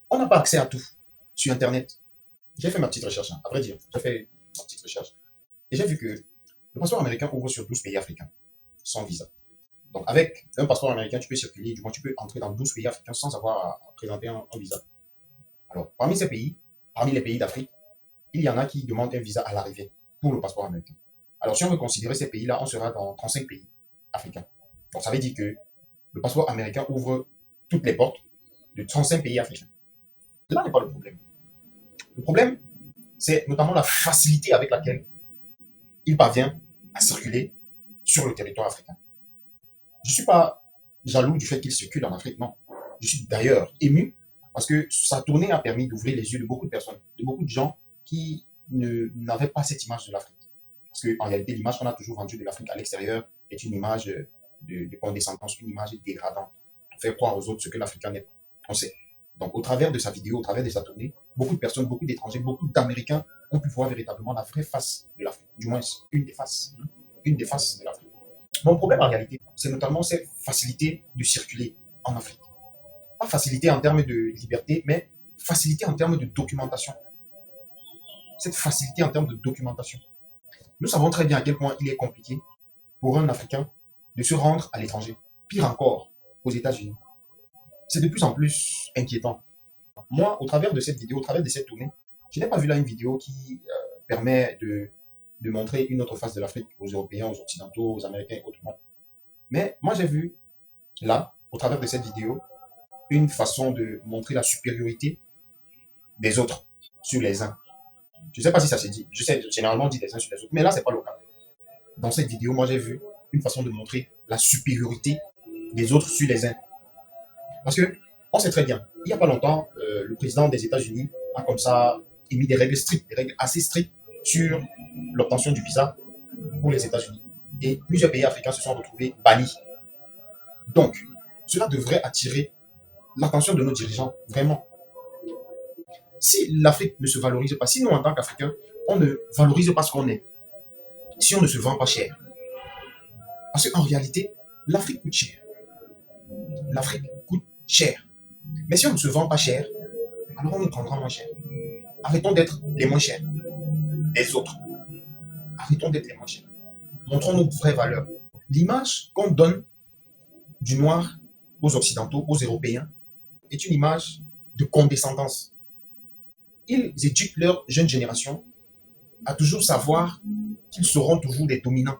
On n'a pas accès à tout sur Internet. J'ai fait ma petite recherche, hein, à vrai dire. J'ai fait ma petite recherche. Et j'ai vu que le passeport américain ouvre sur 12 pays africains sans visa. Donc, avec un passeport américain, tu peux circuler, du moins, tu peux entrer dans 12 pays africains sans avoir à présenter un visa. Alors, parmi ces pays, parmi les pays d'Afrique, il y en a qui demandent un visa à l'arrivée pour le passeport américain. Alors, si on veut considérer ces pays-là, on sera dans 35 pays africains. Donc, ça veut dire que le passeport américain ouvre toutes les portes de 35 pays africains. Là n'est pas le problème. Le problème, c'est notamment la facilité avec laquelle il parvient à circuler sur le territoire africain. Je ne suis pas jaloux du fait qu'il circule en Afrique, non. Je suis d'ailleurs ému parce que sa tournée a permis d'ouvrir les yeux de beaucoup de personnes, de beaucoup de gens qui n'avaient pas cette image de l'Afrique. Parce qu'en réalité, l'image qu'on a toujours vendue de l'Afrique à l'extérieur est une image de condescendance, une image dégradante, pour faire croire aux autres ce que l'Africain n'est pas. On sait. Donc, au travers de sa vidéo, au travers de sa tournée, beaucoup de personnes, beaucoup d'étrangers, beaucoup d'Américains ont pu voir véritablement la vraie face de l'Afrique. Du moins, une des faces. Une des faces de l'Afrique. Mon problème en réalité, c'est notamment cette facilité de circuler en Afrique. Pas facilité en termes de liberté, mais facilité en termes de documentation. Cette facilité en termes de documentation. Nous savons très bien à quel point il est compliqué pour un Africain de se rendre à l'étranger. Pire encore, aux États-Unis. C'est de plus en plus inquiétant. Moi, au travers de cette vidéo, au travers de cette tournée, je n'ai pas vu là une vidéo qui permet de montrer une autre face de l'Afrique aux Européens, aux Occidentaux, aux Américains et autrement. Mais moi, j'ai vu là, au travers de cette vidéo, une façon de montrer la supériorité des autres sur les uns. Je ne sais pas si ça se dit. Je sais, généralement, on dit des uns sur les autres. Mais là, ce n'est pas le cas. Dans cette vidéo, moi, j'ai vu une façon de montrer la supériorité des autres sur les uns. Parce que, on sait très bien, il n'y a pas longtemps, le président des États-Unis a comme ça émis des règles strictes, des règles assez strictes sur l'obtention du visa pour les États-Unis. Et plusieurs pays africains se sont retrouvés bannis. Donc, cela devrait attirer l'attention de nos dirigeants, vraiment. Si l'Afrique ne se valorise pas, si nous, en tant qu'Africains, on ne valorise pas ce qu'on est, si on ne se vend pas cher, parce qu'en réalité, l'Afrique coûte cher. L'Afrique coûte cher. Mais si on ne se vend pas cher, alors on nous prendra moins cher. Arrêtons d'être les moins chers des autres. Arrêtons d'être les moins chers. Montrons nos vraies valeurs. L'image qu'on donne du noir aux Occidentaux, aux Européens, est une image de condescendance. Ils éduquent leur jeune génération à toujours savoir qu'ils seront toujours des dominants.